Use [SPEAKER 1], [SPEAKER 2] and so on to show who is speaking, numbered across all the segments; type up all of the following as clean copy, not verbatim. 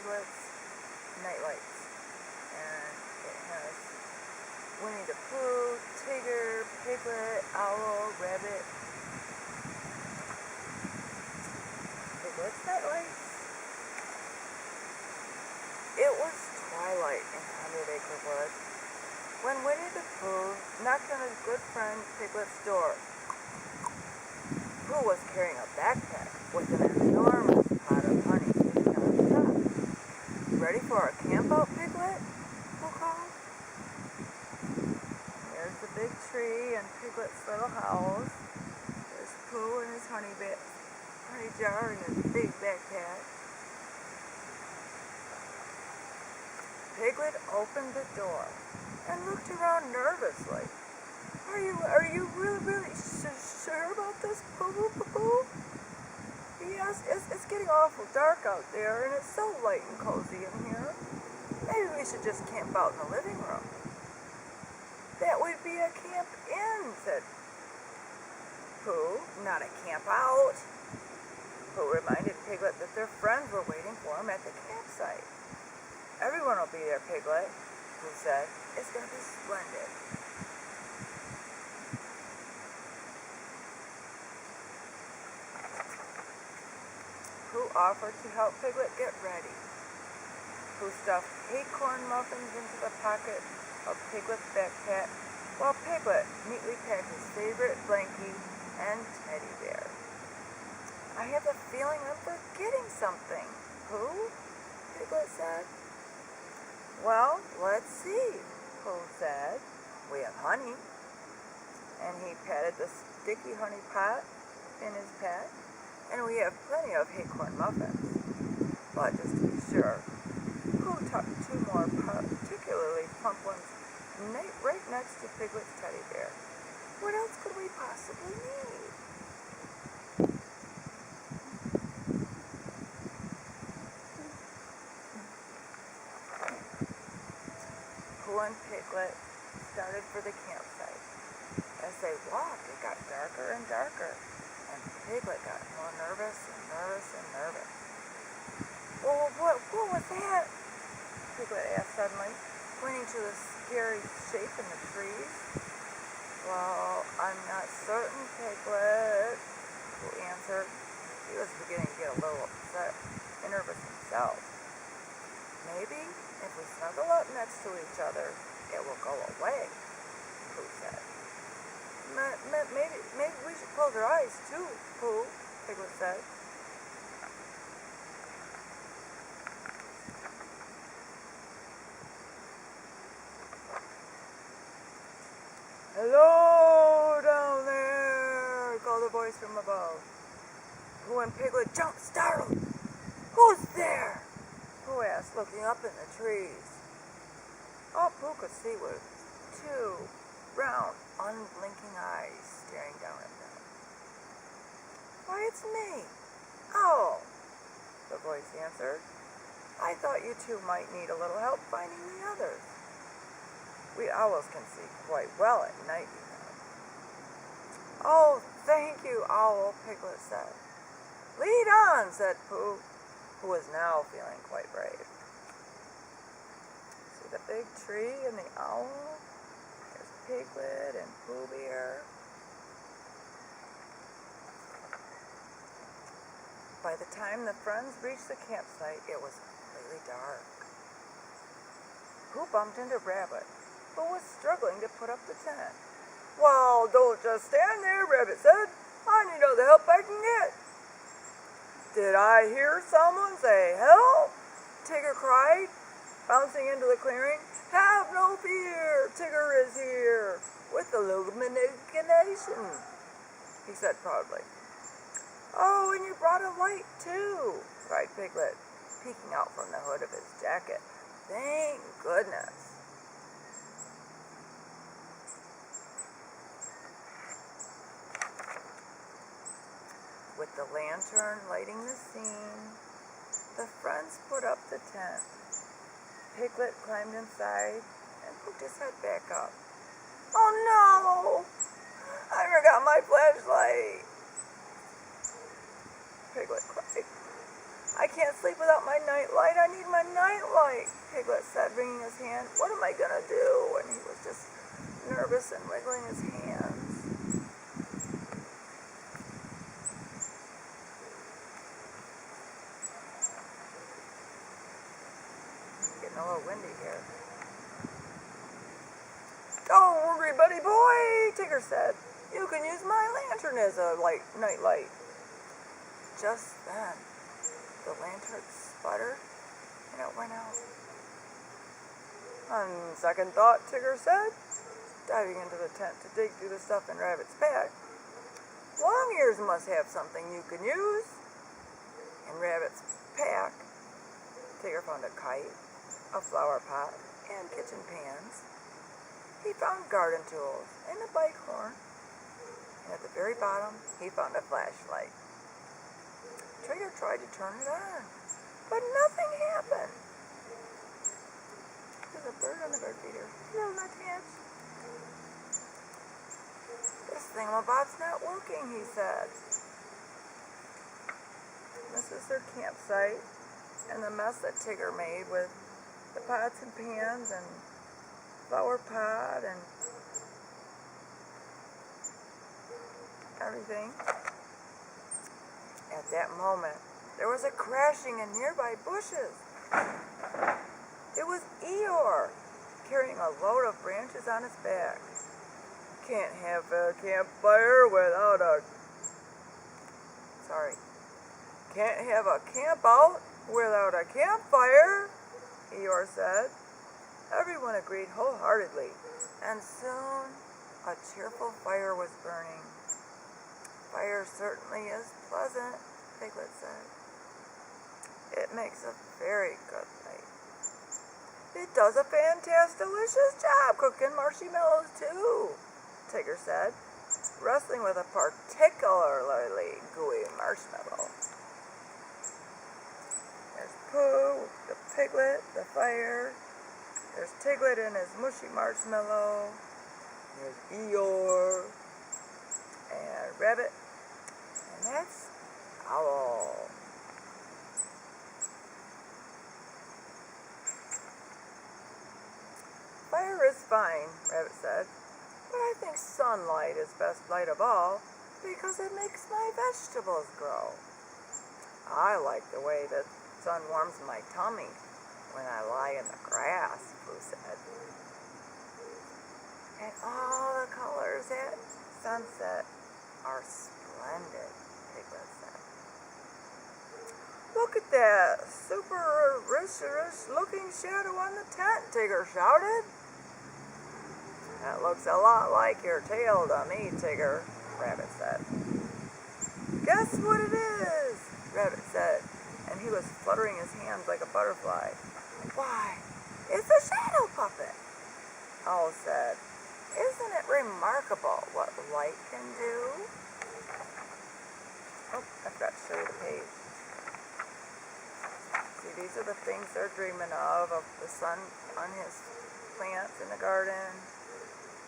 [SPEAKER 1] Piglet's nightlights. And it has Winnie the Pooh, Tigger, Piglet, Owl, Rabbit. Piglet's nightlights. It was twilight in 100-Acre Wood when Winnie the Pooh knocked on his good friend Piglet's door. Pooh was carrying a backpack with an enormous pot of honey sitting on his top. "Ready for our camp out, Piglet?" Pooh called. There's the big tree and Piglet's little house. There's Pooh and his honey jar and his big backpack. Piglet opened the door and looked around nervously. Are you really sure about this, Pooh? He asked. It's getting awful dark out there, and it's so light and cozy in here. Maybe we should just camp out in the living room." "That would be a camp in," said Pooh, "not a camp out." Pooh reminded Piglet that their friends were waiting for him at the campsite. "Everyone will be there, Piglet," Pooh said. "It's going to be splendid." Pooh offered to help Piglet get ready. Pooh stuffed acorn muffins into the pocket of Piglet's backpack, while Piglet neatly packed his favorite blankie and teddy bear. "I have a feeling I'm forgetting something, Pooh," Piglet said. "Well, let's see," Pooh said. "We have honey." And he patted the sticky honey pot in his pack. "And we have plenty of acorn muffins." But just to be sure, Pooh tucked 2 more particularly plump ones right next to Piglet's teddy bear. What else could we possibly need? Pooh and Piglet started for the campsite. As they walked, it got darker and darker, and Piglet got more nervous. "Well, what was that?" Piglet asked suddenly, pointing to the scary shape in the trees. "Well, I'm not certain, Piglet," Pooh answered. He was beginning to get a little upset and nervous himself. "Maybe if we snuggle up next to each other, it will go away," Pooh said. Maybe we should close our eyes too, Pooh," Piglet said. "Hello down there," called a voice from above. Pooh and Piglet jumped, startled. "Who's there?" Pooh asked, looking up in the trees. All Pooh could see was 2 round, unblinking eyes staring down at them. "Why, it's me, Owl," the voice answered. "I thought you 2 might need a little help finding the others. We owls can see quite well at night, you know." "Oh, thank you, Owl," Piglet said. "Lead on," said Pooh, who was now feeling quite brave. See the big tree and the owl? There's Piglet and Pooh Bear. By the time the friends reached the campsite, it was completely dark. Pooh bumped into Rabbit, who was struggling to put up the tent. "Well, don't just stand there," Rabbit said. "I need all the help I can get." "Did I hear someone say help?" Tigger cried, bouncing into the clearing. "Have no fear, Tigger is here, with illumination," he said proudly. "Oh, and you brought a light too," cried Piglet, peeking out from the hood of his jacket. "Thank goodness." With the lantern lighting the scene, the friends put up the tent. Piglet climbed inside and poked his head back up. "Oh no! I forgot my flashlight!" Piglet cried. I can't sleep without my nightlight. I need my nightlight, Piglet said, wringing his hand. What am I going to do? And he was just nervous and wiggling his hands. It's getting a little windy here. Don't worry, buddy boy, Tigger said. You can use my lantern as a nightlight. Just then, the lantern sputtered, and it went out. On second thought, Tigger said, diving into the tent to dig through the stuff in Rabbit's pack. Long-ears must have something you can use. In Rabbit's pack, Tigger found a kite, a flower pot, and kitchen pans. He found garden tools and a bike horn. And at the very bottom, he found a flashlight. Tigger tried to turn it on, but nothing happened. There's a bird on the bird feeder. Hello, Nuthatch. This thingamabob's not working, he said. This is their campsite, and the mess that Tigger made with the pots and pans and flower pot and everything. At that moment, there was a crashing in nearby bushes. It was Eeyore, carrying a load of branches on his back. Can't have a campfire without a... Can't have a camp out without a campfire, Eeyore said. Everyone agreed wholeheartedly, and soon a cheerful fire was burning. Fire certainly is pleasant, Piglet said. It makes a very good light. It does a fantastic, delicious job cooking marshmallows too, Tigger said, wrestling with a particularly gooey marshmallow. There's Pooh, the Piglet, the fire. There's Tiglet and his mushy marshmallow. There's Eeyore and Rabbit. And that's Owl. Fire is fine, Rabbit said, but I think sunlight is best light of all because it makes my vegetables grow. I like the way the sun warms my tummy when I lie in the grass, Pooh said. And all the colors at sunset are splendid, Piglet said. Look at that super rich looking shadow on the tent, Tigger shouted. That looks a lot like your tail to me, Tigger, Rabbit said. Guess what it is, Rabbit said, and he was fluttering his hands like a butterfly. Why, it's a shadow puppet, Owl said. Isn't it remarkable what light can do? Oh, I forgot to show you the page. See, these are the things they're dreaming of the sun on his plants in the garden,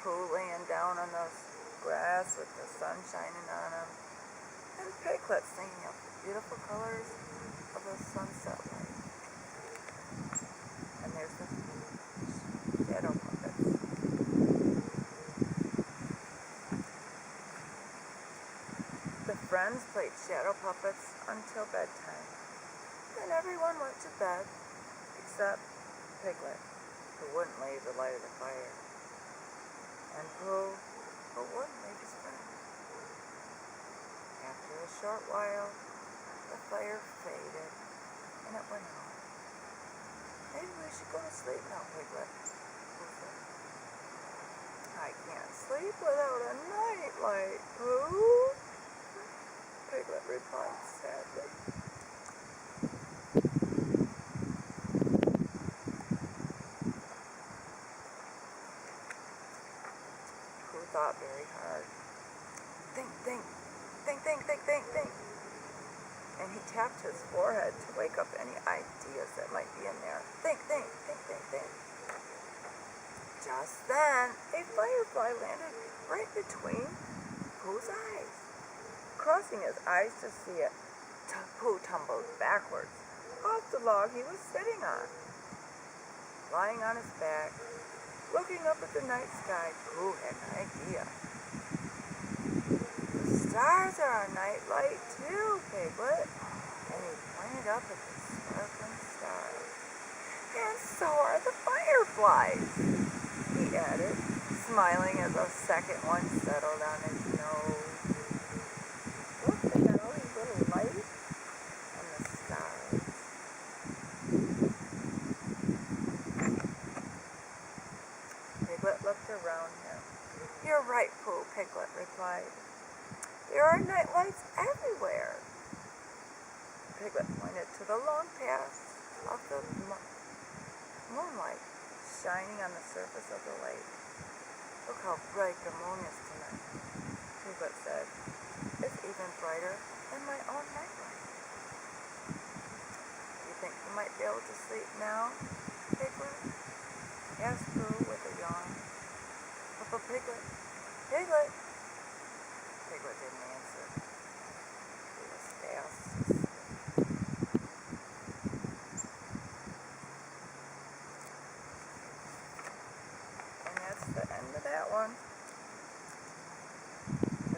[SPEAKER 1] Pooh laying down on the grass with the sun shining on him, and Piglet singing up the beautiful colors of the sunset light. And there's the shadow puppets. The friends played shadow puppets until bedtime. Then everyone went to bed, except Piglet, who wouldn't leave the light of the fire, and Pooh, who wouldn't leave his friend. After a short while, the fire faded, and it went out. Maybe we should go to sleep now, Piglet, Pooh said. I can't sleep without a nightlight, Pooh, Piglet replied sadly. Pooh thought very hard. Think. And he tapped his forehead to wake up any ideas that might be in there. Think. Just then, a firefly landed right between Pooh's eyes. Crossing his eyes to see it, Pooh tumbled backwards off the log he was sitting on. Lying on his back, looking up at the night sky, Pooh had an idea. The stars are our night light too, Piglet. And he pointed up at the sparkling stars. And so are the fireflies, he added, smiling as a second one settled on his nose. Look at all these little lights and the stars. Piglet looked around him. You're right, Pooh, Piglet replied. There are night lights everywhere. Piglet pointed to the long paths of the moonlight shining on the surface of the lake. Look how bright the moon is tonight, Piglet said. It's even brighter than my own nightlight. You think you might be able to sleep now, Piglet? Asked Pooh with a yawn. But Piglet, Piglet! Piglet didn't answer.